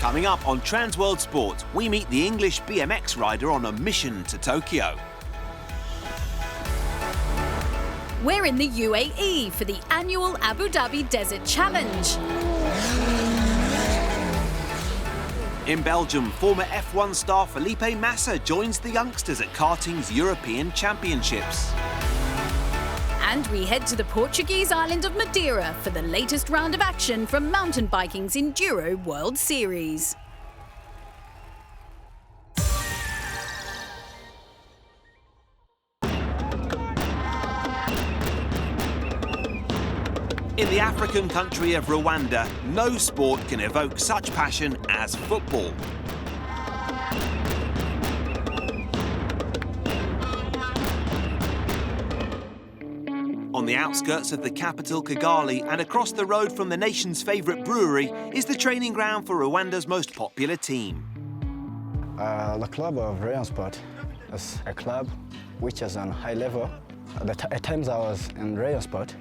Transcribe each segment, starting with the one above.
Coming up on Trans World Sport, we meet the English BMX rider on a mission to Tokyo. We're in the UAE for the annual Abu Dhabi Desert Challenge. In Belgium, former F1 star Felipe Massa joins the youngsters at karting's European Championships. And we head to the Portuguese island of Madeira for the latest round of action from mountain biking's Enduro World Series. In the African country of Rwanda, no sport can evoke such passion as football. On the outskirts of the capital, Kigali, and across the road from the nation's favourite brewery, is the training ground for Rwanda's most popular team. The club of Rayon Sport is a club which is on high level. At times I was in Rayon Sport.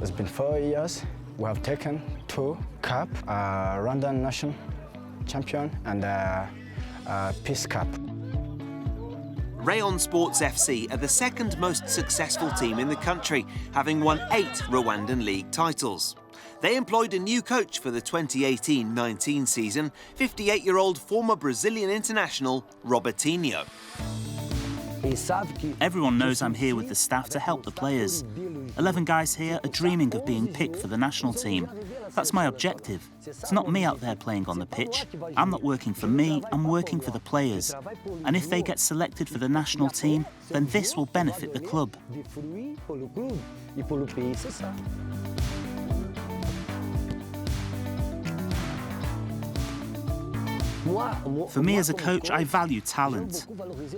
It's been 4 years. We have taken 2 cup, Rwandan National Champion and Peace Cup. Rayon Sports FC are the second most successful team in the country, having won 8 Rwandan League titles. They employed a new coach for the 2018-19 season, 58-year-old former Brazilian international Robertinho. Everyone knows I'm here with the staff to help the players. 11 guys here are dreaming of being picked for the national team. That's my objective. It's not me out there playing on the pitch. I'm not working for me, I'm working for the players. And if they get selected for the national team, then this will benefit the club. For me as a coach, I value talent.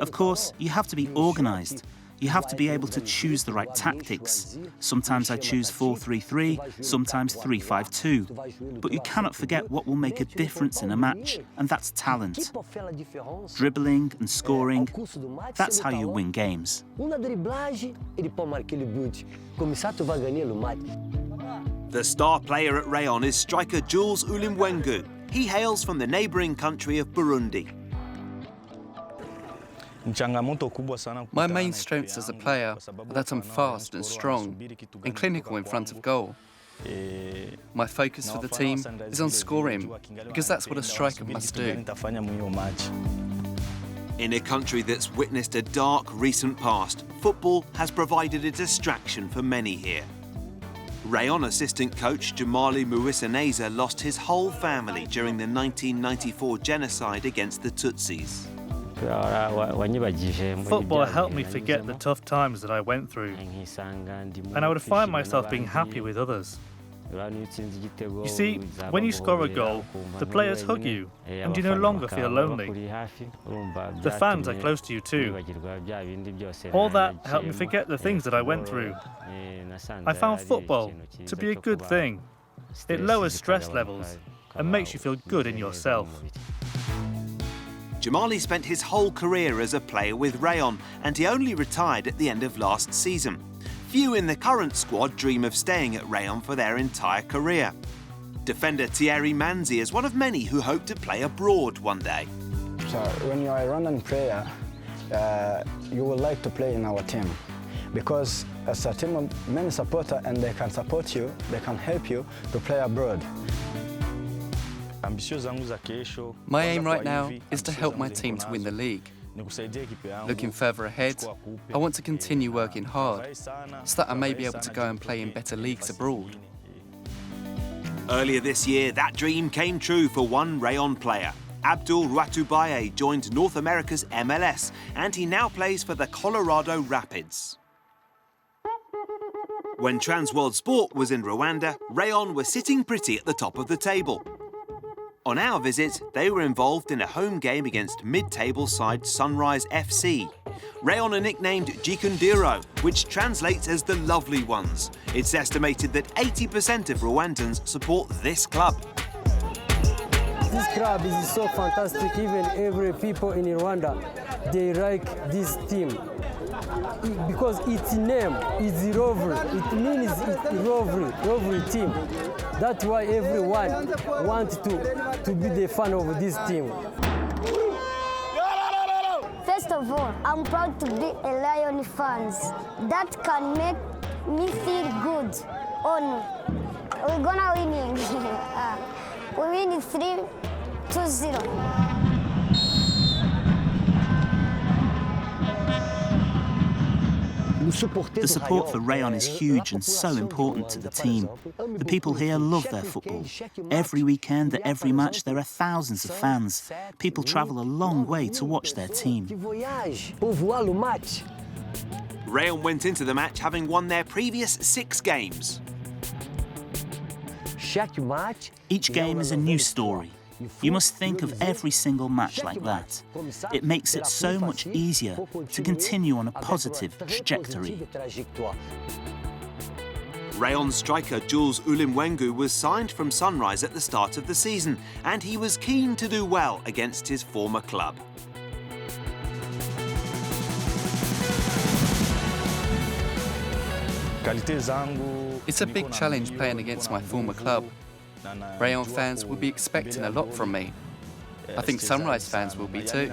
Of course, you have to be organised. You have to be able to choose the right tactics. Sometimes I choose 4-3-3, sometimes 3-5-2. But you cannot forget what will make a difference in a match, and that's talent. Dribbling and scoring, that's how you win games. The star player at Rayon is striker Jules Ulimwengu. He hails from the neighbouring country of Burundi. My main strengths as a player are that I'm fast and strong and clinical in front of goal. My focus for the team is on scoring, because that's what a striker must do. In a country that's witnessed a dark recent past, football has provided a distraction for many here. Rayon assistant coach Jamali Muwisaneza lost his whole family during the 1994 genocide against the Tutsis. Football helped me forget the tough times that I went through, and I would find myself being happy with others. You see, when you score a goal, the players hug you, and you no longer feel lonely. The fans are close to you too. All that helped me forget the things that I went through. I found football to be a good thing. It lowers stress levels and makes you feel good in yourself. Jamali spent his whole career as a player with Rayon, and he only retired at the end of last season. Few in the current squad dream of staying at Rayon for their entire career. Defender Thierry Manzi is one of many who hope to play abroad one day. So when you are a Rwandan player, you would like to play in our team, because as a team of many supporters, and they can support you, they can help you to play abroad. My aim right now is to help my team to win the league. Looking further ahead, I want to continue working hard so that I may be able to go and play in better leagues abroad. Earlier this year, that dream came true for one Rayon player. Abdul Rwatubaye joined North America's MLS, and he now plays for the Colorado Rapids. When Trans World Sport was in Rwanda, Rayon were sitting pretty at the top of the table. On our visit, they were involved in a home game against mid-table side Sunrise FC. Rayon are nicknamed Gikundiro, which translates as the lovely ones. It's estimated that 80% of Rwandans support this club. This club is so fantastic. Even every people in Rwanda, they like this team. because its name is Rover. It means it's Rover team. That's why everyone wants to be the fan of this team. First of all, I'm proud to be a Lion fan. That can make me feel good. Oh no, we're gonna winning. We win 3-2-0. The support for Rayon is huge and so important to the team. The people here love their football. Every weekend, at every match, there are thousands of fans. People travel a long way to watch their team. Rayon went into the match having won their previous 6 games. Each game is a new story. You must think of every single match like that. It makes it so much easier to continue on a positive trajectory. Rayon striker Jules Ulimwengu was signed from Sunrise at the start of the season, and he was keen to do well against his former club. It's a big challenge playing against my former club. Rayon fans will be expecting a lot from me. I think Sunrise fans will be too.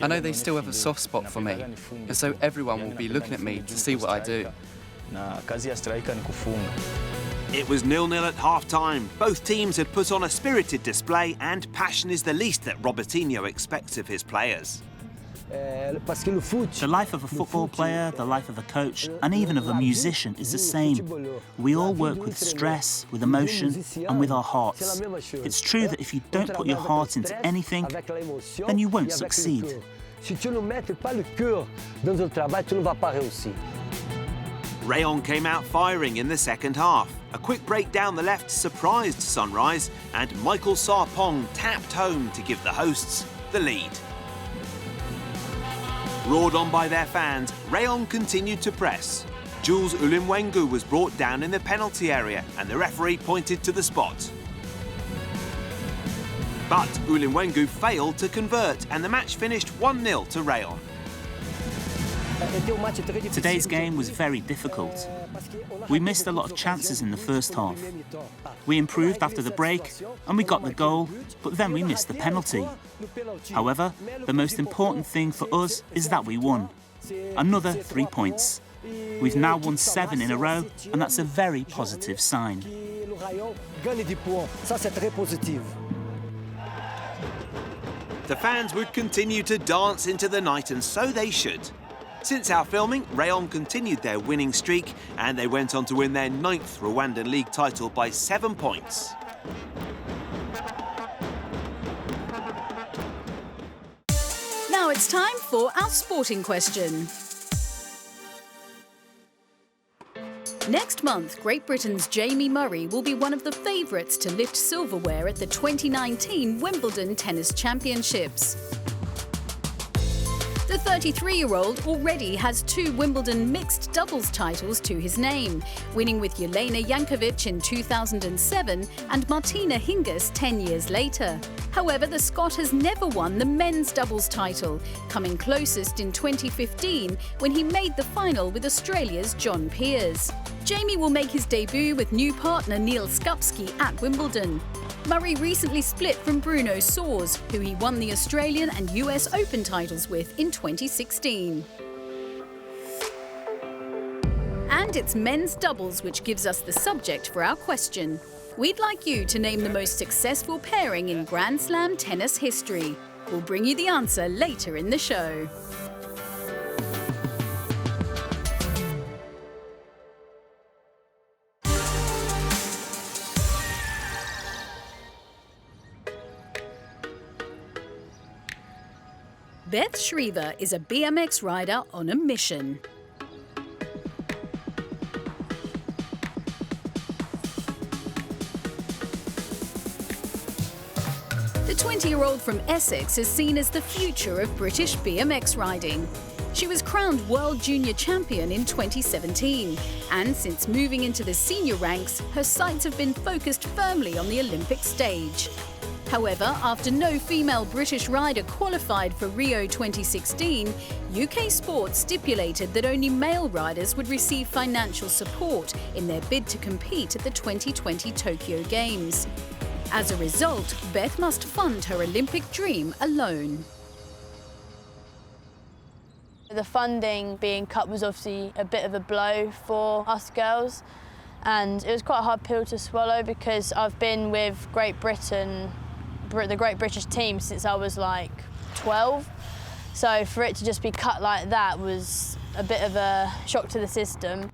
I know they still have a soft spot for me, and so everyone will be looking at me to see what I do. It was 0-0 at half-time. Both teams had put on a spirited display, and passion is the least that Robertinho expects of his players. The life of a football player, the life of a coach, and even of a musician is the same. We all work with stress, with emotion, and with our hearts. It's true that if you don't put your heart into anything, then you won't succeed. Rayon came out firing in the second half. A quick break down the left surprised Sunrise, and Michael Sarpong tapped home to give the hosts the lead. Roared on by their fans, Rayon continued to press. Jules Ulimwengu was brought down in the penalty area, and the referee pointed to the spot. But Ulimwengu failed to convert, and the match finished 1-0 to Rayon. Today's game was very difficult. We missed a lot of chances in the first half. We improved after the break and we got the goal, but then we missed the penalty. However, the most important thing for us is that we won. Another 3 points. We've now won 7 in a row, and that's a very positive sign. The fans would continue to dance into the night, and so they should. Since our filming, Rayon continued their winning streak, and they went on to win their 9th Rwandan League title by 7 points. Now it's time for our sporting question. Next month, Great Britain's Jamie Murray will be one of the favourites to lift silverware at the 2019 Wimbledon Tennis Championships. The 33-year-old already has 2 Wimbledon mixed doubles titles to his name, winning with Jelena Jankovic in 2007 and Martina Hingis 10 years later. However, the Scot has never won the men's doubles title, coming closest in 2015 when he made the final with Australia's John Peers. Jamie will make his debut with new partner Neil Skupski at Wimbledon. Murray recently split from Bruno Soares, who he won the Australian and US Open titles with in 2016. And it's men's doubles which gives us the subject for our question. We'd like you to name the most successful pairing in Grand Slam tennis history. We'll bring you the answer later in the show. Beth Shriever is a BMX rider on a mission. The 20-year-old from Essex is seen as the future of British BMX riding. She was crowned World Junior Champion in 2017, and since moving into the senior ranks, her sights have been focused firmly on the Olympic stage. However, after no female British rider qualified for Rio 2016, UK Sport stipulated that only male riders would receive financial support in their bid to compete at the 2020 Tokyo Games. As a result, Beth must fund her Olympic dream alone. The funding being cut was obviously a bit of a blow for us girls, and it was quite a hard pill to swallow because I've been with Great Britain, the Great British team, since I was like 12. So for it to just be cut like that was a bit of a shock to the system.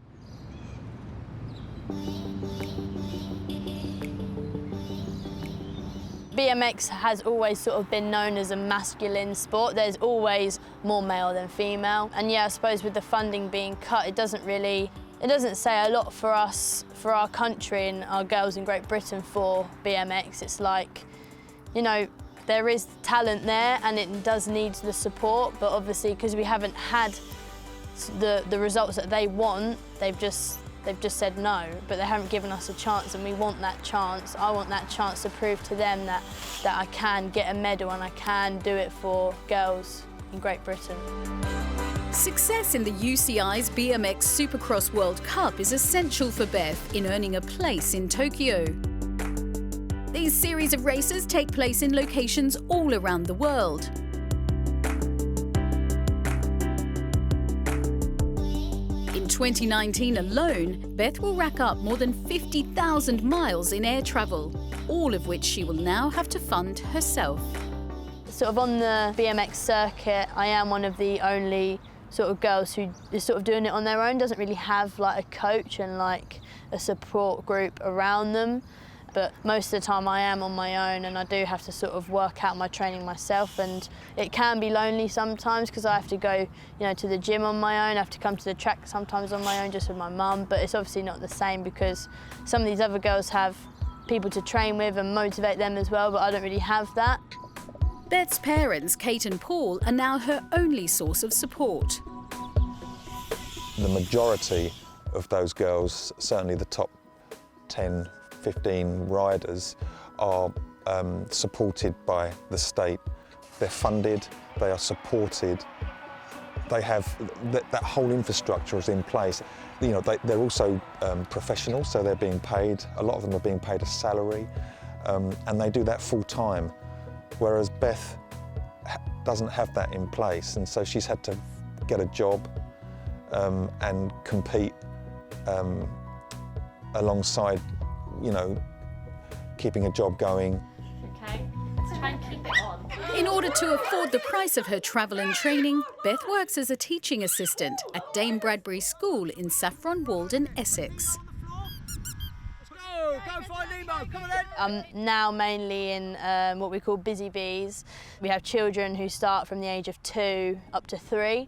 BMX has always sort of been known as a masculine sport. There's always more male than female. And yeah, I suppose with the funding being cut, it doesn't say a lot for us, for our country and our girls in Great Britain for BMX. It's like, you know, there is talent there and it does need the support, but obviously because we haven't had the results that they want, they've just said no, but they haven't given us a chance, and we want that chance. I want that chance to prove to them that I can get a medal and I can do it for girls in Great Britain. Success in the UCI's BMX Supercross World Cup is essential for Beth in earning a place in Tokyo. These series of races take place in locations all around the world. In 2019 alone, Beth will rack up more than 50,000 miles in air travel, all of which she will now have to fund herself. Sort of on the BMX circuit, I am one of the only sort of girls who is sort of doing it on their own, doesn't really have like a coach and like a support group around them. But most of the time I am on my own and I do have to sort of work out my training myself, and it can be lonely sometimes because I have to go, you know, to the gym on my own, I have to come to the track sometimes on my own just with my mum, but it's obviously not the same because some of these other girls have people to train with and motivate them as well, but I don't really have that. Beth's parents, Kate and Paul, are now her only source of support. The majority of those girls, certainly the top 10, 15 riders, are supported by the state. They're funded, they are supported, they have that whole infrastructure is in place. You know, they're also professionals, so they're being paid. A lot of them are being paid a salary, and they do that full time. Whereas Beth doesn't have that in place, and so she's had to get a job and compete alongside, you know, keeping a job going. Okay, let's try and keep it on. In order to afford the price of her travel and training, Beth works as a teaching assistant at Dame Bradbury School in Saffron Walden, Essex. I'm now mainly in what we call busy bees. We have children who start from the age of 2 up to 3.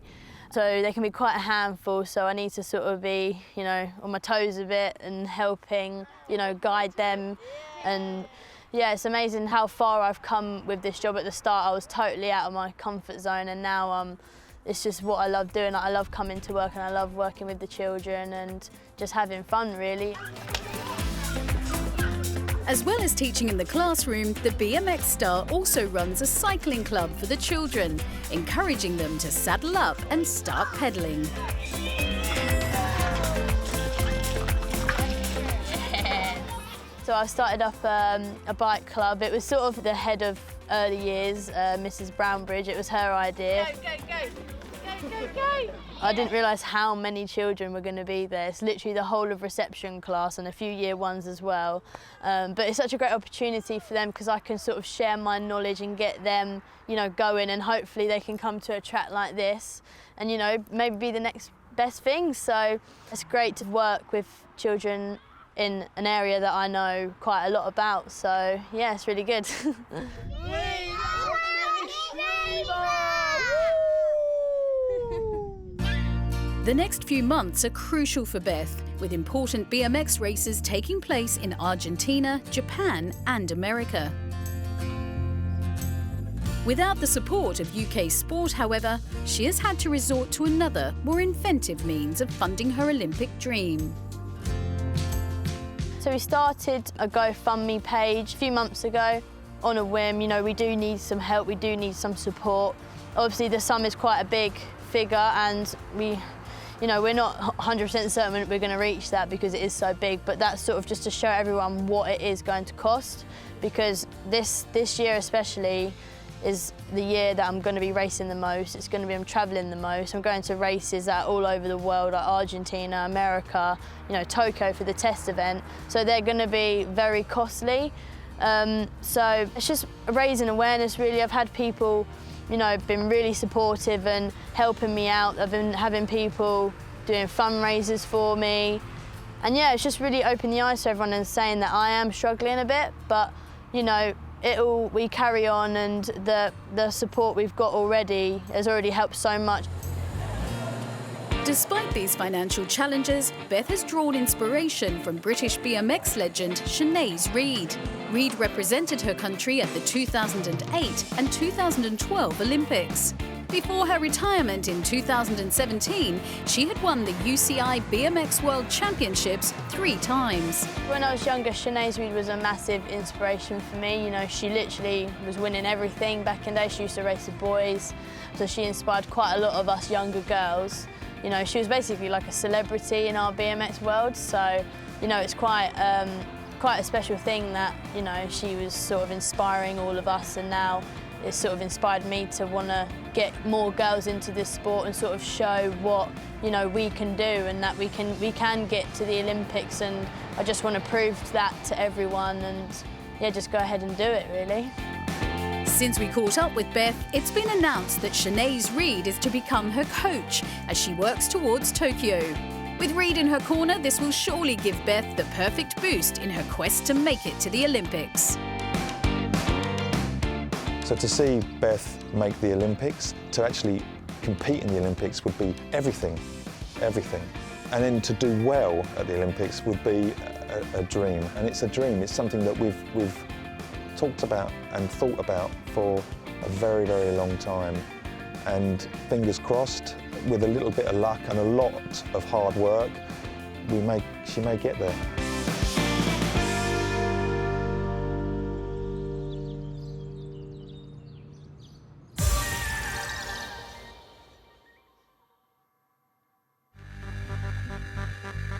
So they can be quite a handful, so I need to sort of be, you know, on my toes a bit and helping, you know, guide them. And yeah, it's amazing how far I've come with this job. At the start I was totally out of my comfort zone, and now it's just what I love doing. I love coming to work and I love working with the children and just having fun, really. As well as teaching in the classroom, the BMX star also runs a cycling club for the children, encouraging them to saddle up and start pedalling. So I started up a bike club. It was sort of the head of early years, Mrs. Brownbridge. It was her idea. Go, go, go. Go, go, go. I didn't realise how many children were going to be there. It's literally the whole of reception class and a few year ones as well. But it's such a great opportunity for them because I can sort of share my knowledge and get them, you know, going, and hopefully they can come to a track like this and, you know, maybe be the next best thing. So it's great to work with children in an area that I know quite a lot about. So yeah, it's really good. The next few months are crucial for Beth, with important BMX races taking place in Argentina, Japan and America. Without the support of UK Sport, however, she has had to resort to another, more inventive means of funding her Olympic dream. So we started a GoFundMe page a few months ago. on a whim. You know, we do need some help, we do need some support. Obviously the sum is quite a big figure, and we're not 100% certain we're going to reach that because it is so big, but that's sort of just to show everyone what it is going to cost, because this year especially is the year that I'm going to be racing the most. It's going to be I'm travelling the most. I'm going to races all over the world, like Argentina, America, Tokyo for the test event. So they're going to be very costly. So it's just raising awareness, really. I've had people, been really supportive and helping me out. I've been having people doing fundraisers for me. And yeah, it's just really opened the eyes to everyone and saying that I am struggling a bit, but we carry on, and the support we've got already has already helped so much. Despite these financial challenges, Beth has drawn inspiration from British BMX legend Sinead Reid. Reid represented her country at the 2008 and 2012 Olympics. Before her retirement in 2017, she had won the UCI BMX World Championships 3 times. When I was younger, Sinead Reid was a massive inspiration for me. She literally was winning everything back in the day. She used to race the boys, so she inspired quite a lot of us younger girls. She was basically like a celebrity in our BMX world, so it's quite a special thing that she was sort of inspiring all of us, and now it's sort of inspired me to want to get more girls into this sport and sort of show what we can do, and that we can get to the Olympics, and I just want to prove that to everyone, and yeah, just go ahead and do it, really. Since we caught up with Beth, it's been announced that Sinead Reid is to become her coach as she works towards Tokyo. With Reid in her corner, this will surely give Beth the perfect boost in her quest to make it to the Olympics. So to see Beth make the Olympics, to actually compete in the Olympics would be everything, everything. And then to do well at the Olympics would be a dream. And it's a dream, it's something that we've talked about and thought about for a very, very long time. And fingers crossed, with a little bit of luck and a lot of hard work, she may get there.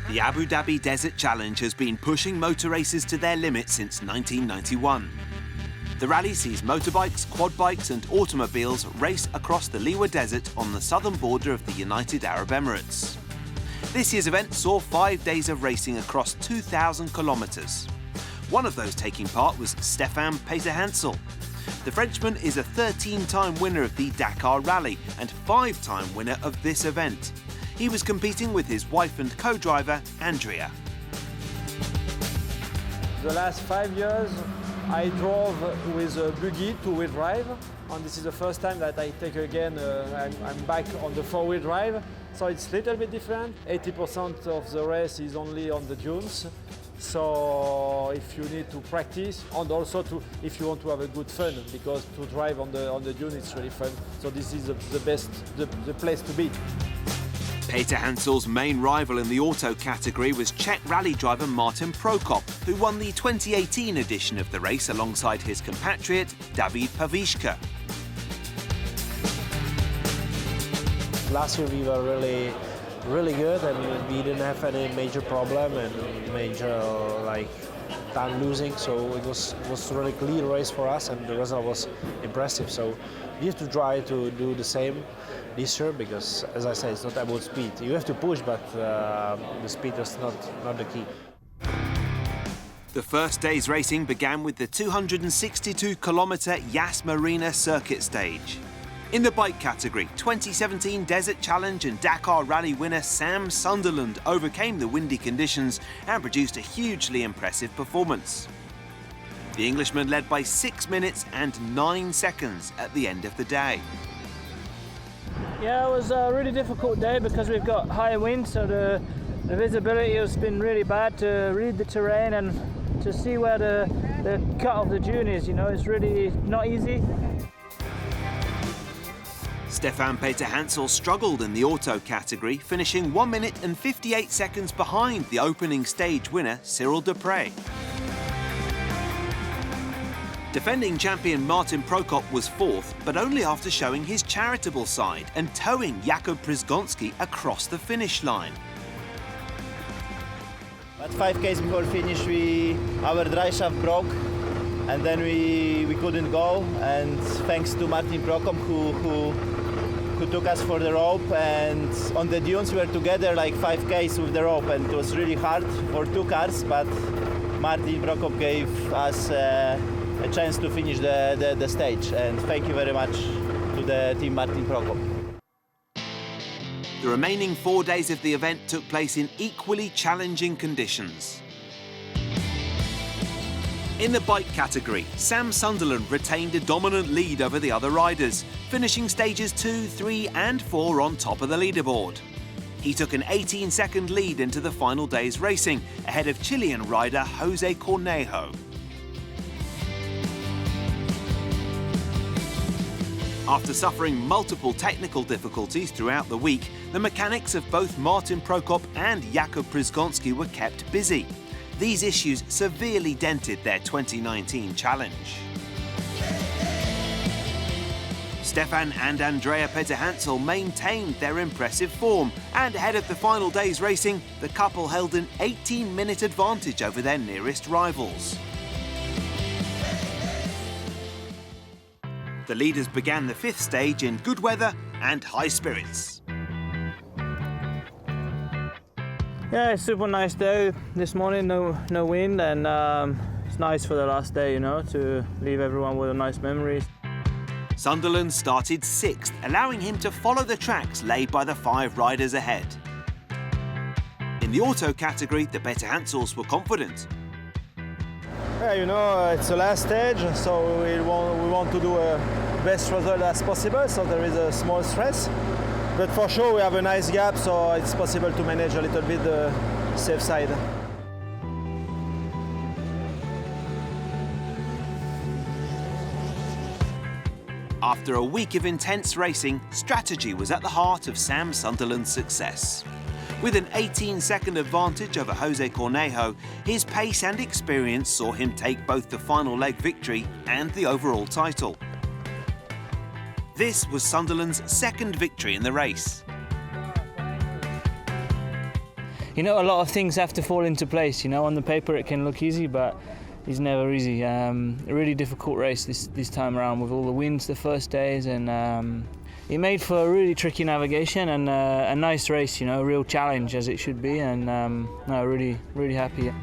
The Abu Dhabi Desert Challenge has been pushing motor races to their limits since 1991. The rally sees motorbikes, quad bikes and automobiles race across the Liwa Desert on the southern border of the United Arab Emirates. This year's event saw 5 days of racing across 2,000 kilometres. One of those taking part was Stefan Peter-Hansel. The Frenchman is a 13-time winner of the Dakar Rally and 5-time winner of this event. He was competing with his wife and co-driver, Andrea. The last 5 years, I drove with a buggy, 2-wheel drive, and this is the first time that I take again, I'm back on the 4-wheel drive, so it's a little bit different. 80% of the race is only on the dunes, so if you need to practice, and also if you want to have a good fun, because to drive on the dune it's really fun, so this is the place to be. Peter-Hansel's main rival in the auto category was Czech rally driver Martin Prokop, who won the 2018 edition of the race alongside his compatriot David Paviška. Last year we were really good, and we didn't have any major problem and major time losing, so it was a really clear race for us, and the result was impressive. So we have to try to do the same this year, because, as I said, it's not about speed. You have to push, but the speed is not the key. The first day's racing began with the 262-kilometre Yas Marina circuit stage. In the bike category, 2017 Desert Challenge and Dakar Rally winner Sam Sunderland overcame the windy conditions and produced a hugely impressive performance. The Englishman led by 6 minutes and 9 seconds at the end of the day. Yeah, it was a really difficult day because we've got high winds, so the visibility has been really bad to read the terrain and to see where the cut of the dune is, it's really not easy. Stefan Peter-Hansel struggled in the auto category, finishing 1 minute and 58 seconds behind the opening stage winner Cyril Dupre. Defending champion Martin Prokop was fourth, but only after showing his charitable side and towing Jakub Przygonsky across the finish line. But 5Ks before finish, our dry shaft broke, and then we couldn't go. And thanks to Martin Prokop who took us for the rope, and on the dunes we were together like 5Ks with the rope, and it was really hard for two cars. But Martin Prokop gave us a chance to finish the stage, and thank you very much to the team Martin Prokop. The remaining 4 days of the event took place in equally challenging conditions. In the bike category, Sam Sunderland retained a dominant lead over the other riders, finishing stages 2, 3 and 4 on top of the leaderboard. He took an 18-second lead into the final day's racing, ahead of Chilean rider Jose Cornejo. After suffering multiple technical difficulties throughout the week, the mechanics of both Martin Prokop and Jakub Przygonsky were kept busy. These issues severely dented their 2019 challenge. Stefan and Andrea Peter-Hansel maintained their impressive form, and ahead of the final day's racing, the couple held an 18-minute advantage over their nearest rivals. The leaders began the fifth stage in good weather and high spirits. Yeah, it's super nice day this morning, no wind, and it's nice for the last day, you know, to leave everyone with nice memories. Sunderland started sixth, allowing him to follow the tracks laid by the 5 riders ahead. In the auto category, the Peter-Hansels were confident. Yeah, you know, it's the last stage, so we want to do a best result as possible, so there is a small stress. But for sure we have a nice gap, so it's possible to manage a little bit the safe side. After a week of intense racing, strategy was at the heart of Sam Sunderland's success. With an 18-second advantage over Jose Cornejo, his pace and experience saw him take both the final leg victory and the overall title. This was Sunderland's second victory in the race. You know, a lot of things have to fall into place. You know, on the paper it can look easy, but it's never easy. A really difficult race this time around with all the winds the first days, and it made for a really tricky navigation and a nice race, you know, a real challenge as it should be, and no, really happy.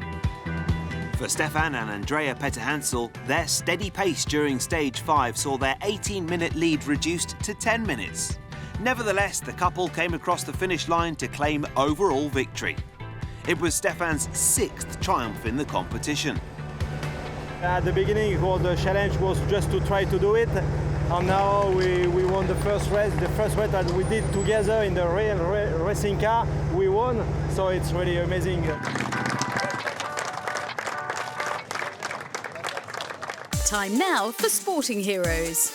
For Stefan and Andrea Peter-Hansel, their steady pace during stage 5 saw their 18-minute lead reduced to 10 minutes. Nevertheless, the couple came across the finish line to claim overall victory. It was Stefan's 6th triumph in the competition. At the beginning, the challenge was just to try to do it. And now we won the first race that we did together in the real racing car. We won, so it's really amazing. Time now for Sporting Heroes.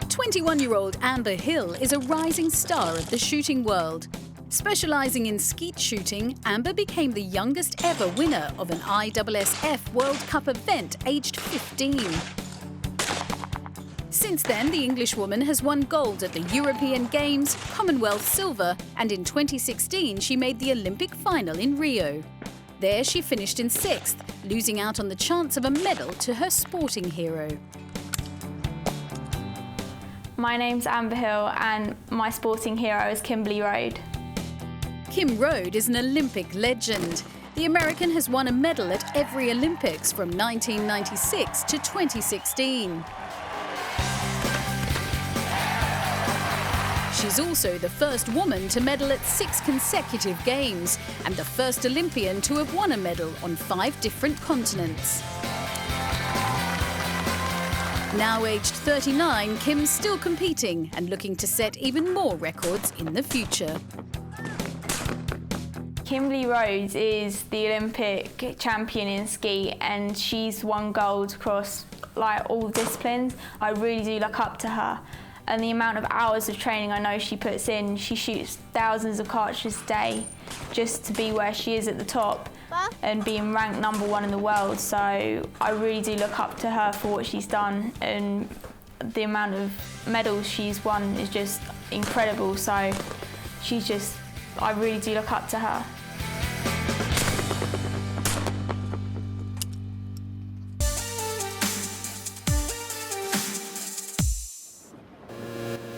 21-year-old Amber Hill is a rising star of the shooting world. Specialising in skeet shooting, Amber became the youngest ever winner of an ISSF World Cup event aged 15. Since then, the Englishwoman has won gold at the European Games, Commonwealth silver, and in 2016 she made the Olympic final in Rio. There she finished in 6th, losing out on the chance of a medal to her sporting hero. My name's Amber Hill and my sporting hero is Kimberly Road. Kim Road is an Olympic legend. The American has won a medal at every Olympics from 1996 to 2016. She's also the first woman to medal at 6 consecutive games and the first Olympian to have won a medal on 5 different continents. Now aged 39, Kim's still competing and looking to set even more records in the future. Kimberly Rhodes is the Olympic champion in ski and she's won gold across all disciplines. I really do look up to her and the amount of hours of training I know she puts in. She shoots thousands of cartridges a day just to be where she is at the top and being ranked #1 in the world. So I really do look up to her for what she's done, and the amount of medals she's won is just incredible. So I really do look up to her.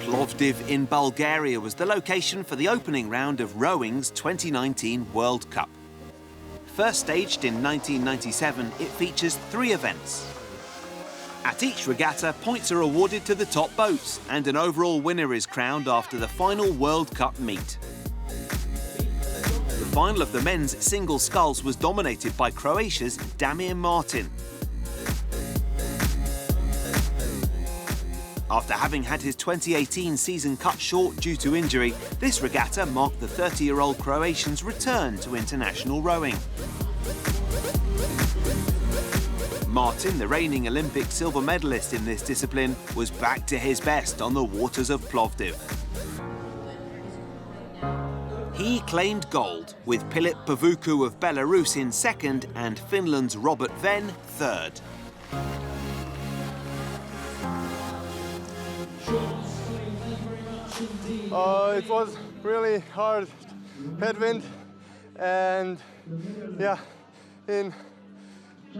Plovdiv in Bulgaria was the location for the opening round of rowing's 2019 World Cup. First staged in 1997, it features 3 events. At each regatta, points are awarded to the top boats, and an overall winner is crowned after the final World Cup meet. The final of the men's single sculls was dominated by Croatia's Damir Martin. After having had his 2018 season cut short due to injury, this regatta marked the 30-year-old Croatian's return to international rowing. Martin, the reigning Olympic silver medalist in this discipline, was back to his best on the waters of Plovdiv. He claimed gold, with Pilip Pavuku of Belarus in second and Finland's Robert Venn third. It was really hard headwind, and yeah, in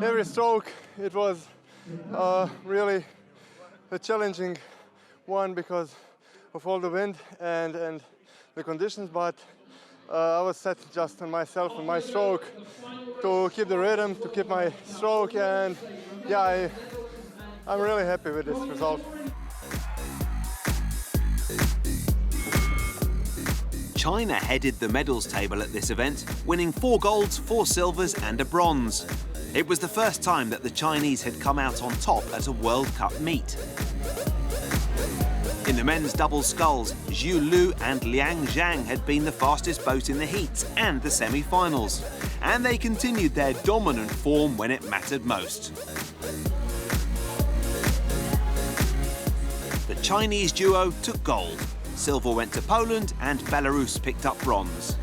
every stroke it was really a challenging one because of all the wind and the conditions, but I was set just on myself and my stroke to keep the rhythm, to keep my stroke, and yeah, I'm really happy with this result. China headed the medals table at this event, winning 4 golds, 4 silvers and a bronze. It was the first time that the Chinese had come out on top at a World Cup meet. In the men's double sculls, Zhu Lu and Liang Zhang had been the fastest boat in the heats and the semi-finals, and they continued their dominant form when it mattered most. The Chinese duo took gold. Silver went to Poland and Belarus picked up bronze.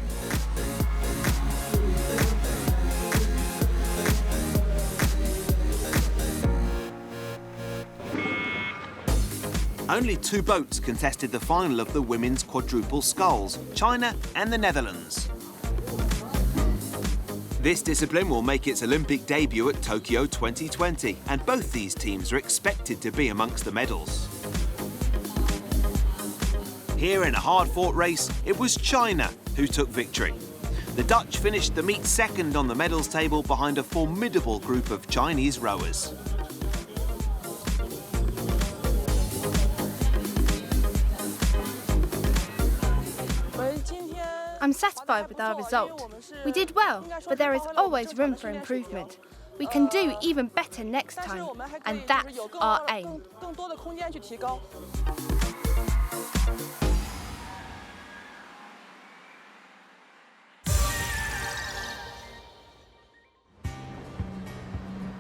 Only 2 boats contested the final of the women's quadruple sculls, China and the Netherlands. This discipline will make its Olympic debut at Tokyo 2020, and both these teams are expected to be amongst the medals. Here in a hard-fought race, it was China who took victory. The Dutch finished the meet second on the medals table behind a formidable group of Chinese rowers. I'm satisfied with our result. We did well, but there is always room for improvement. We can do even better next time, and that's our aim.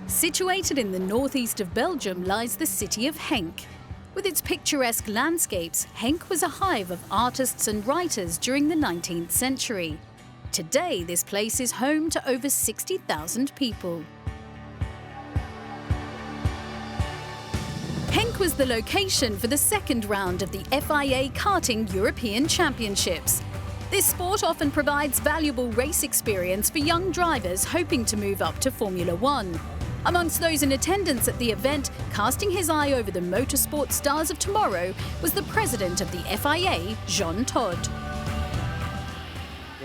Situated in the northeast of Belgium lies the city of Henk. With its picturesque landscapes, Henk was a hive of artists and writers during the 19th century. Today, this place is home to over 60,000 people. Henk was the location for the second round of the FIA Karting European Championships. This sport often provides valuable race experience for young drivers hoping to move up to Formula One. Amongst those in attendance at the event, casting his eye over the motorsport stars of tomorrow, was the president of the FIA, Jean Todt.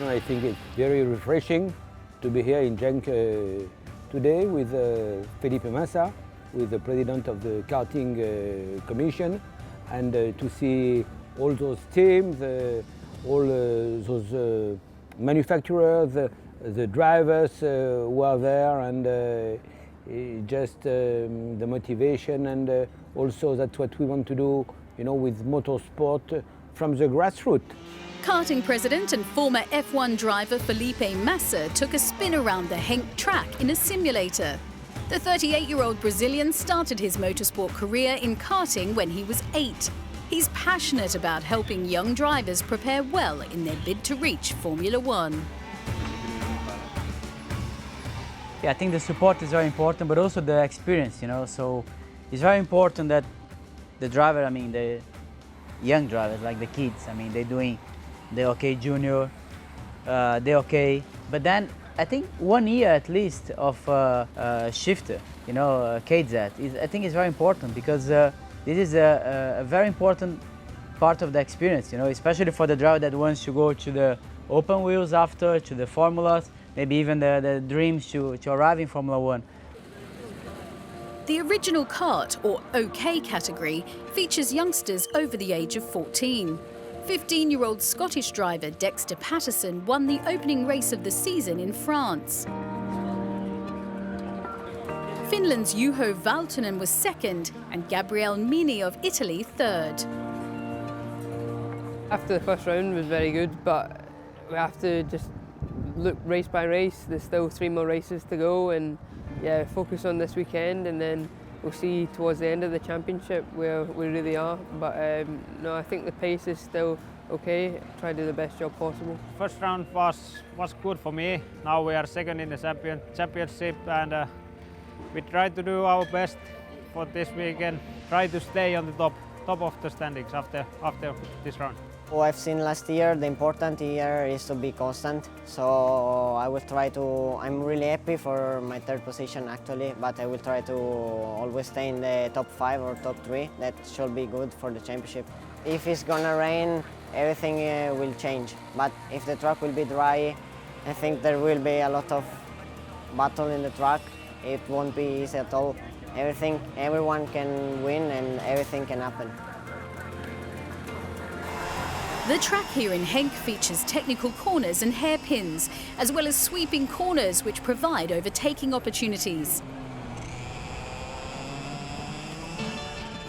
I think it's very refreshing to be here in Genk today with Felipe Massa, with the president of the karting commission, and to see all those teams, all those manufacturers, the drivers who are there, and just the motivation, and also that's what we want to do, with motorsport from the grassroots. Karting president and former F1 driver Felipe Massa took a spin around the Henk track in a simulator. The 38-year-old Brazilian started his motorsport career in karting when he was 8. He's passionate about helping young drivers prepare well in their bid to reach Formula One. Yeah, I think the support is very important, but also the experience, you know. So it's very important that the driver, I mean, the young drivers, like the kids, I mean, they're doing the OK Junior, they're OK. But then I think 1 year at least of shifter, you know, KZ, I think is very important because this is a very important part of the experience, you know, especially for the driver that wants to go to the open wheels after, to the formulas, maybe even the dreams to arrive in Formula One. The original kart, or OK category, features youngsters over the age of 14. 15-year-old Scottish driver Dexter Patterson won the opening race of the season in France. Finland's Juho Valtonen was second and Gabriele Mini of Italy third. After the first round was very good, but we have to just look race by race. There's still 3 more races to go, and yeah, focus on this weekend, and then we'll see towards the end of the championship where we really are. But no, I think the pace is still okay. Try to do the best job possible. First round was good for me. Now we are second in the championship, and we try to do our best for this weekend. Try to stay on the top of the standings after this round. What I've seen last year, the important here is to be constant. So I will try to, I'm really happy for my 3rd position actually, but I will try to always stay in the top 5 or top 3. That should be good for the championship. If it's gonna rain, everything will change. But if the track will be dry, I think there will be a lot of battle in the track. It won't be easy at all. Everyone can win and everything can happen. The track here in Henk features technical corners and hairpins, as well as sweeping corners which provide overtaking opportunities.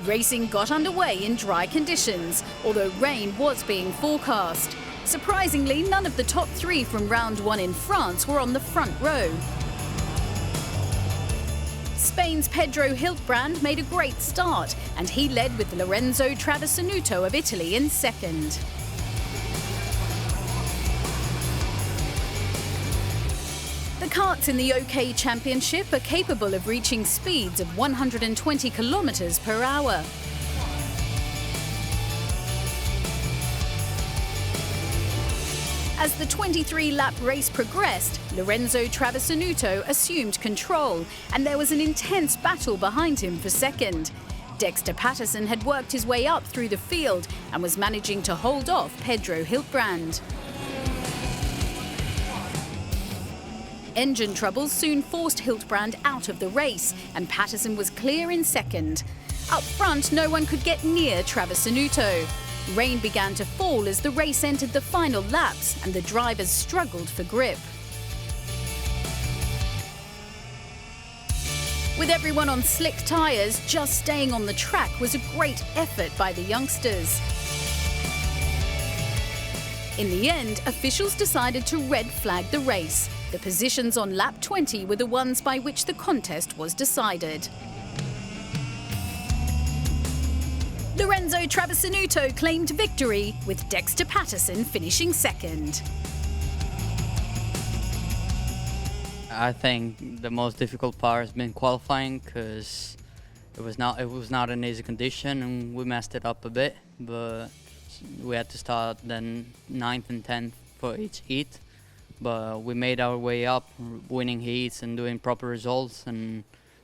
Racing got underway in dry conditions, although rain was being forecast. Surprisingly, none of the top 3 from round 1 in France were on the front row. Spain's Pedro Hiltbrand made a great start, and he led with Lorenzo Travisanuto of Italy in second. The karts in the OK Championship are capable of reaching speeds of 120 kilometers per hour. As the 23-lap race progressed, Lorenzo Travisanuto assumed control, and there was an intense battle behind him for second. Dexter Patterson had worked his way up through the field and was managing to hold off Pedro Hiltbrand. Engine troubles soon forced Hiltbrand out of the race, and Patterson was clear in second. Up front, no one could get near Travisanuto. Rain began to fall as the race entered the final laps, and the drivers struggled for grip. With everyone on slick tyres, just staying on the track was a great effort by the youngsters. In the end, officials decided to red flag the race. The positions on lap 20 were the ones by which the contest was decided. Lorenzo Travisanuto claimed victory, with Dexter Patterson finishing second. I think the most difficult part has been qualifying, because it was not an easy condition and we messed it up a bit, but we had to start then 9th and 10th for each heat. But we made our way up, winning heats and doing proper results, and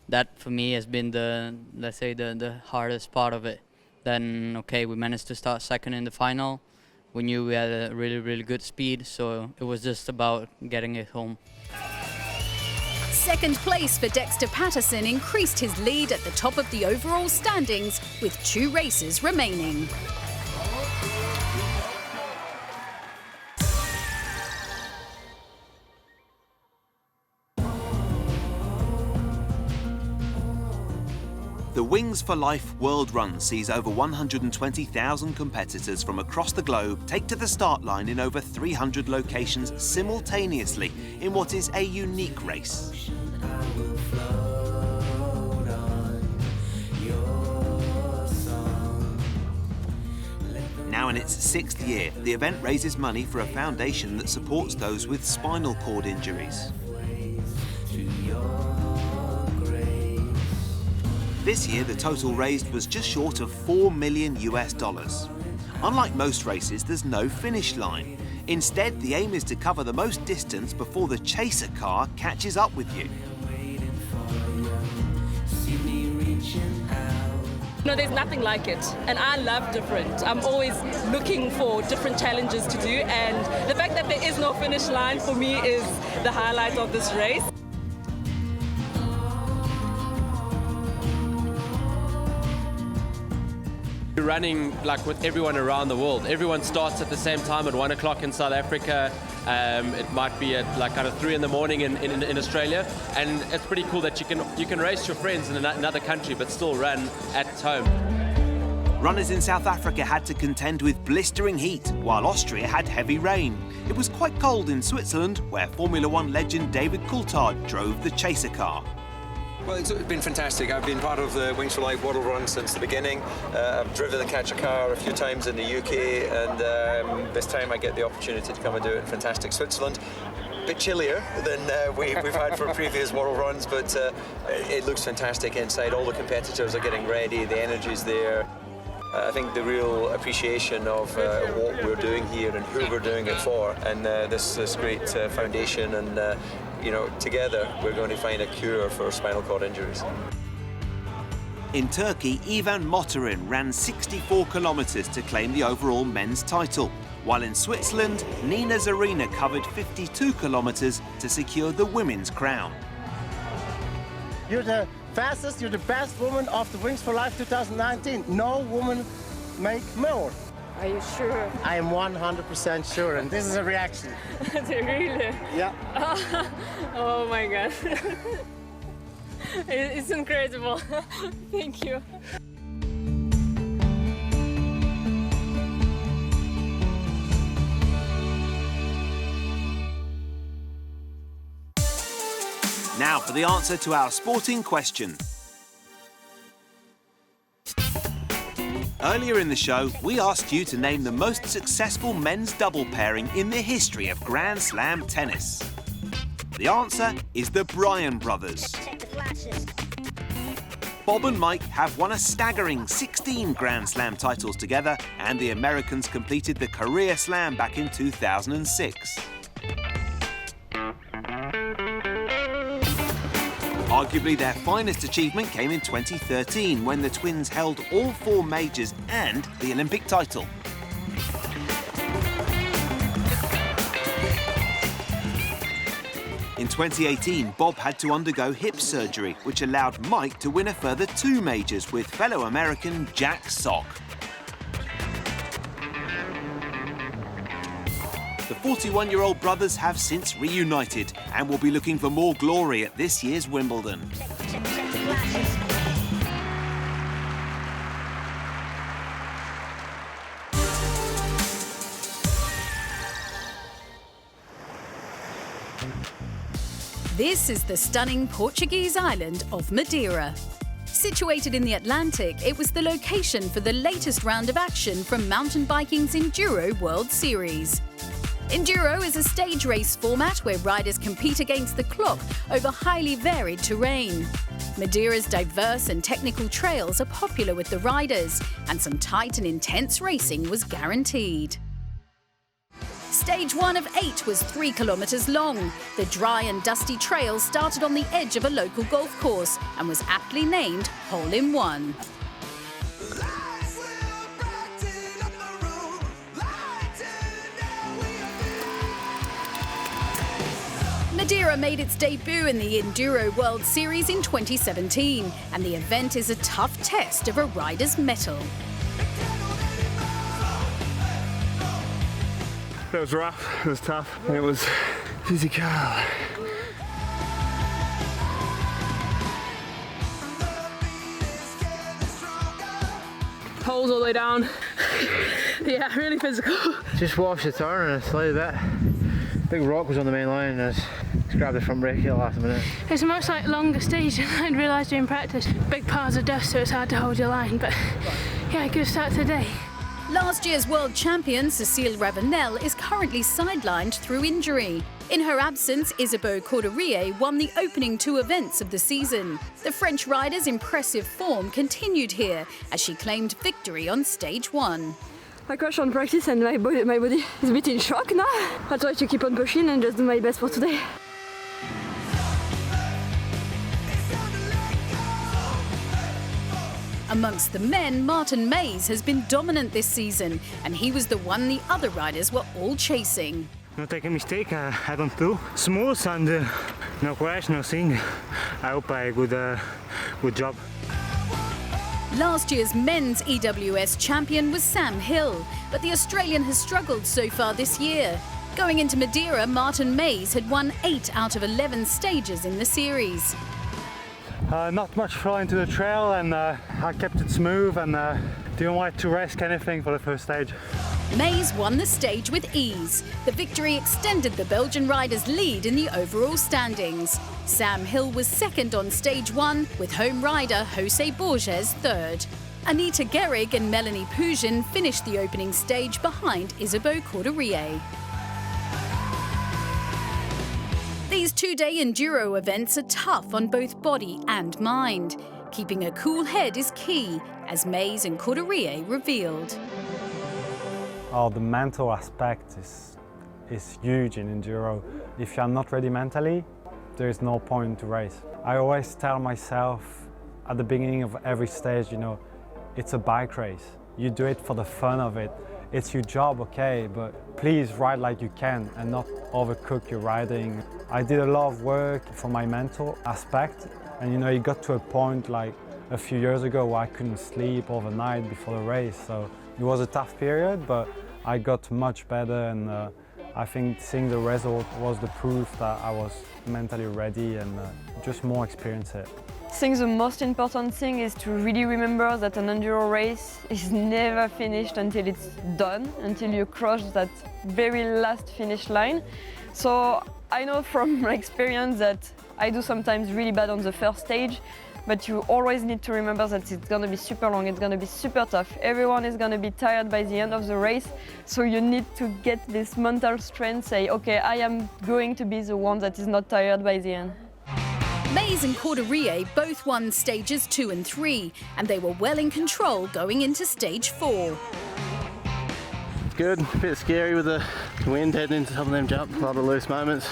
that for me has been the hardest part of it. Then, okay, we managed to start second in the final. We knew we had a really, really good speed, so it was just about getting it home. Second place for Dexter Patterson increased his lead at the top of the overall standings with 2 races remaining. The Wings for Life World Run sees over 120,000 competitors from across the globe take to the start line in over 300 locations simultaneously in what is a unique race. Now in its 6th year, the event raises money for a foundation that supports those with spinal cord injuries. This year, the total raised was just short of $4 million US. Unlike most races, there's no finish line. Instead, the aim is to cover the most distance before the chaser car catches up with you. No, there's nothing like it, and I love different. I'm always looking for different challenges to do, and the fact that there is no finish line for me is the highlight of this race. You're running like with everyone around the world. Everyone starts at the same time at 1 o'clock in South Africa. It might be at like kind of 3 in the morning in Australia, and it's pretty cool that you can race your friends in another country but still run at home. Runners in South Africa had to contend with blistering heat, while Austria had heavy rain. It was quite cold in Switzerland, where Formula One legend David Coulthard drove the chaser car. Well, it's been fantastic. I've been part of the Wings for Life World Run since the beginning. I've driven the catcher car a few times in the UK, and this time I get the opportunity to come and do it in fantastic Switzerland. A bit chillier than we've had for previous World Runs, but it looks fantastic inside. All the competitors are getting ready, the energy's there. I think the real appreciation of what we're doing here and who we're doing it for, and this great foundation, and you know, together we're going to find a cure for spinal cord injuries. In Turkey, Ivan Motorin ran 64 kilometres to claim the overall men's title, while in Switzerland, Nina Zarina covered 52 kilometres to secure the women's crown. You're the fastest, you're the best woman of the Wings for Life 2019. No woman make more. Are you sure? I am 100% sure, and this is a reaction. Really? Yeah. Oh my God. It's incredible. Thank you. Now for the answer to our sporting question. Earlier in the show, we asked you to name the most successful men's double pairing in the history of Grand Slam tennis. The answer is the Bryan Brothers. Bob and Mike have won a staggering 16 Grand Slam titles together, and the Americans completed the career slam back in 2006. Arguably their finest achievement came in 2013, when the twins held all 4 majors and the Olympic title. In 2018, Bob had to undergo hip surgery, which allowed Mike to win a further 2 majors with fellow American Jack Sock. The 41-year-old brothers have since reunited and will be looking for more glory at this year's Wimbledon. This is the stunning Portuguese island of Madeira. Situated in the Atlantic, it was the location for the latest round of action from mountain biking's Enduro World Series. Enduro is a stage race format where riders compete against the clock over highly varied terrain. Madeira's diverse and technical trails are popular with the riders, and some tight and intense racing was guaranteed. Stage 1 of 8 was 3 kilometres long. The dry and dusty trail started on the edge of a local golf course and was aptly named Hole in One. Madeira made its debut in the Enduro World Series in 2017, and the event is a tough test of a rider's mettle. It was rough, it was tough, and it was physical. Holes all the way down. Yeah, really physical. Just watched the turn and I slid a bit. Big rock was on the main line and I just grabbed the front brake at the last minute. It's a much longer stage than I'd realised during practice. Big piles of dust, so it's hard to hold your line, but yeah, good start to the day. Last year's world champion Cécile Ravenel is currently sidelined through injury. In her absence, Isabeau Courderie won the opening 2 events of the season. The French rider's impressive form continued here as she claimed victory on stage 1. I crashed on practice and my body is a bit in shock now. I try to keep on pushing and just do my best for today. Amongst the men, Martin Mays has been dominant this season, and he was the one the other riders were all chasing. Not take a mistake, I don't do. Smooth and no crash, no thing. I hope I good job. Last year's men's EWS champion was Sam Hill, but the Australian has struggled so far this year. Going into Madeira, Martin Mays had won 8 out of 11 stages in the series. Not much flow into the trail, and I kept it smooth and didn't want to risk anything for the first stage. Mays won the stage with ease. The victory extended the Belgian rider's lead in the overall standings. Sam Hill was second on stage 1, with home rider Jose Borges third. Anita Gehrig and Melanie Pougin finished the opening stage behind Isabeau Courderie. These 2-day enduro events are tough on both body and mind. Keeping a cool head is key, as Mays and Courderie revealed. Oh, the mental aspect is huge in enduro. If you're not ready mentally, there is no point to race. I always tell myself at the beginning of every stage, you know, it's a bike race. You do it for the fun of it. It's your job, okay, but please ride like you can and not overcook your riding. I did a lot of work for my mental aspect, and you know, it got to a point like a few years ago where I couldn't sleep overnight before the race. So it was a tough period, but I got much better, and I think seeing the result was the proof that I was mentally ready and just more experience it. I think the most important thing is to really remember that an enduro race is never finished until it's done, until you cross that very last finish line. So I know from my experience that I do sometimes really bad on the first stage, but you always need to remember that it's going to be super long, it's going to be super tough. Everyone is going to be tired by the end of the race, so you need to get this mental strength, say, okay, I am going to be the one that is not tired by the end. Mays and Courderie both won stages 2 and 3, and they were well in control going into stage 4. Good, a bit scary with the wind heading into some of them jumps, a lot of loose moments.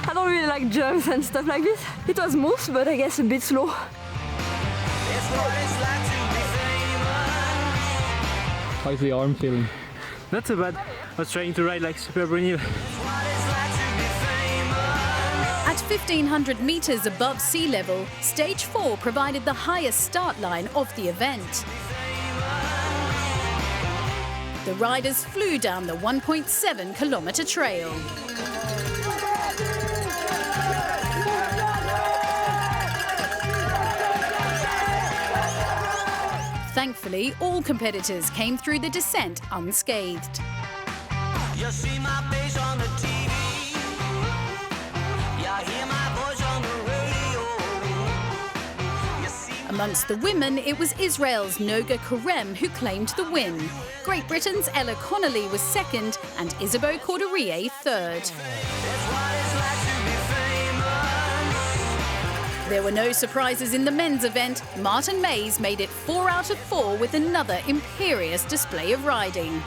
I don't really like jumps and stuff like this. It was smooth, but I guess a bit slow. How's the arm feeling? Not so bad. I was trying to ride like super Brunel. At 1,500 metres above sea level, stage 4 provided the highest start line of the event. The riders flew down the 1.7-kilometre trail. Thankfully, all competitors came through the descent unscathed. You see my face on the TV. You hear my voice on the radio. Amongst the women, it was Israel's Noga Karem who claimed the win. Great Britain's Ella Connolly was second and Isabeau Courderie third. There were no surprises in the men's event. Martin Mays made it 4 out of 4 with another imperious display of riding.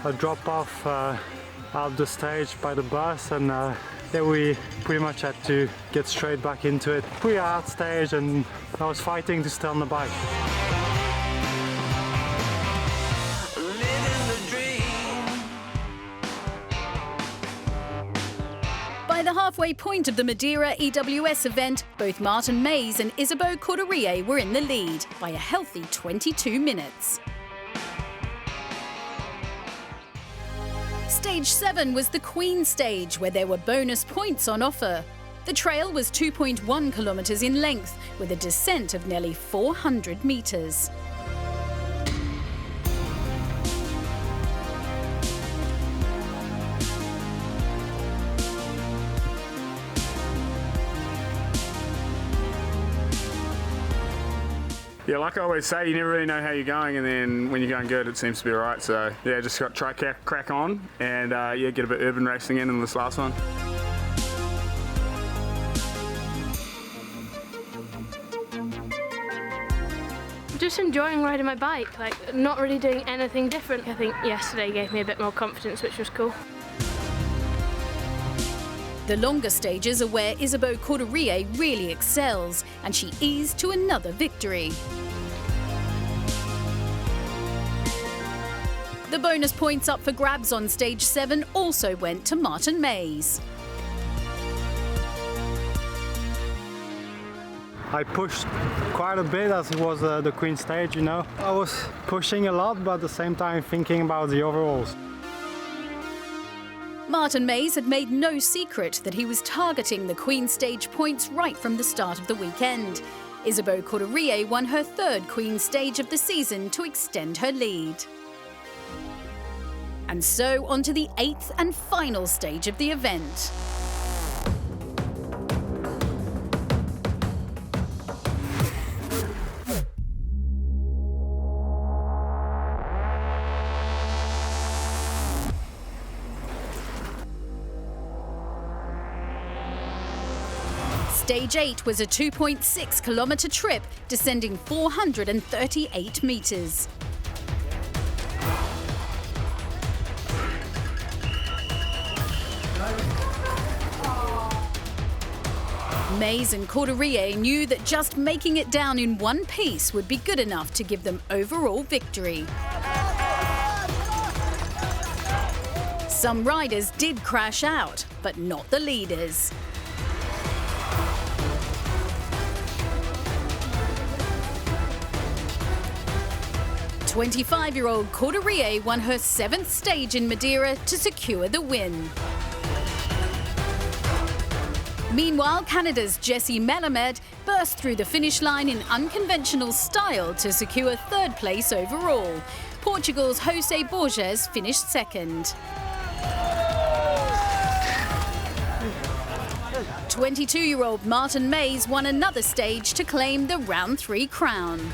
I dropped off out the stage by the bus, and then we pretty much had to get straight back into it. Pretty hard stage, and I was fighting to stay on the bike. By the halfway point of the Madeira EWS event, both Martin Mays and Isabeau Courderie were in the lead by a healthy 22 minutes. Stage 7 was the Queen stage, where there were bonus points on offer. The trail was 2.1 kilometres in length, with a descent of nearly 400 metres. Yeah, like I always say, you never really know how you're going, and then when you're going good, it seems to be all right. So yeah, just got to try crack on, and yeah, get a bit urban racing in this last one. Just enjoying riding my bike, like not really doing anything different. I think yesterday gave me a bit more confidence, which was cool. The longer stages are where Isabeau Couturier really excels, and she eased to another victory. The bonus points up for grabs on stage 7 also went to Martin Mays. I pushed quite a bit as it was the Queen stage, you know. I was pushing a lot, but at the same time thinking about the overalls. Martin Mays had made no secret that he was targeting the Queen stage points right from the start of the weekend. Isabeau Couturier won her 3rd Queen stage of the season to extend her lead. And so on to the 8th and final stage of the event. Stage 8 was a 2.6 kilometre trip, descending 438 metres. Mays and Couturier knew that just making it down in one piece would be good enough to give them overall victory. Some riders did crash out, but not the leaders. 25-year-old Couturier won her 7th stage in Madeira to secure the win. Meanwhile, Canada's Jessie Melamed burst through the finish line in unconventional style to secure 3rd place overall. Portugal's Jose Borges finished 2nd. 22-year-old Martin Mays won another stage to claim the Round 3 crown.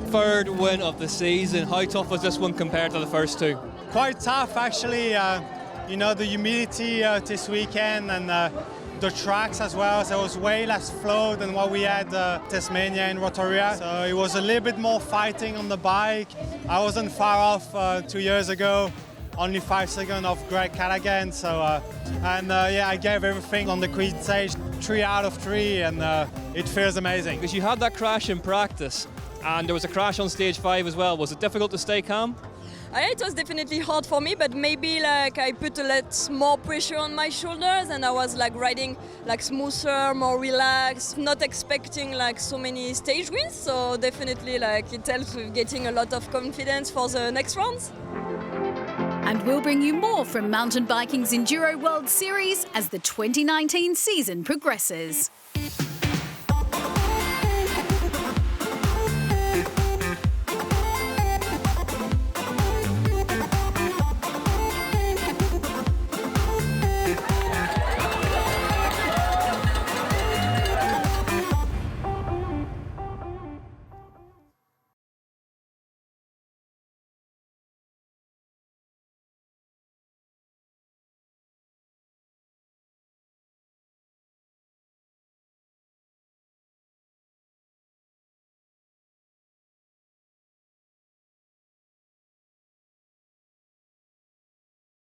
Third win of the season. How tough was this one compared to the first 2? Quite tough, actually. You know, the humidity this weekend and the tracks as well. So it was way less flow than what we had Tasmania and Rotorua. So it was a little bit more fighting on the bike. I wasn't far off 2 years ago. Only 5 seconds of Greg Callaghan. So yeah, I gave everything on the Queen stage. 3 out of 3, and it feels amazing. Because you had that crash in practice, and there was a crash on stage 5 as well. Was it difficult to stay calm? It was definitely hard for me, but maybe like I put a lot more pressure on my shoulders, and I was like riding like smoother, more relaxed, not expecting like so many stage wins. So definitely like it helps with getting a lot of confidence for the next rounds. And we'll bring you more from mountain biking's Enduro World Series as the 2019 season progresses.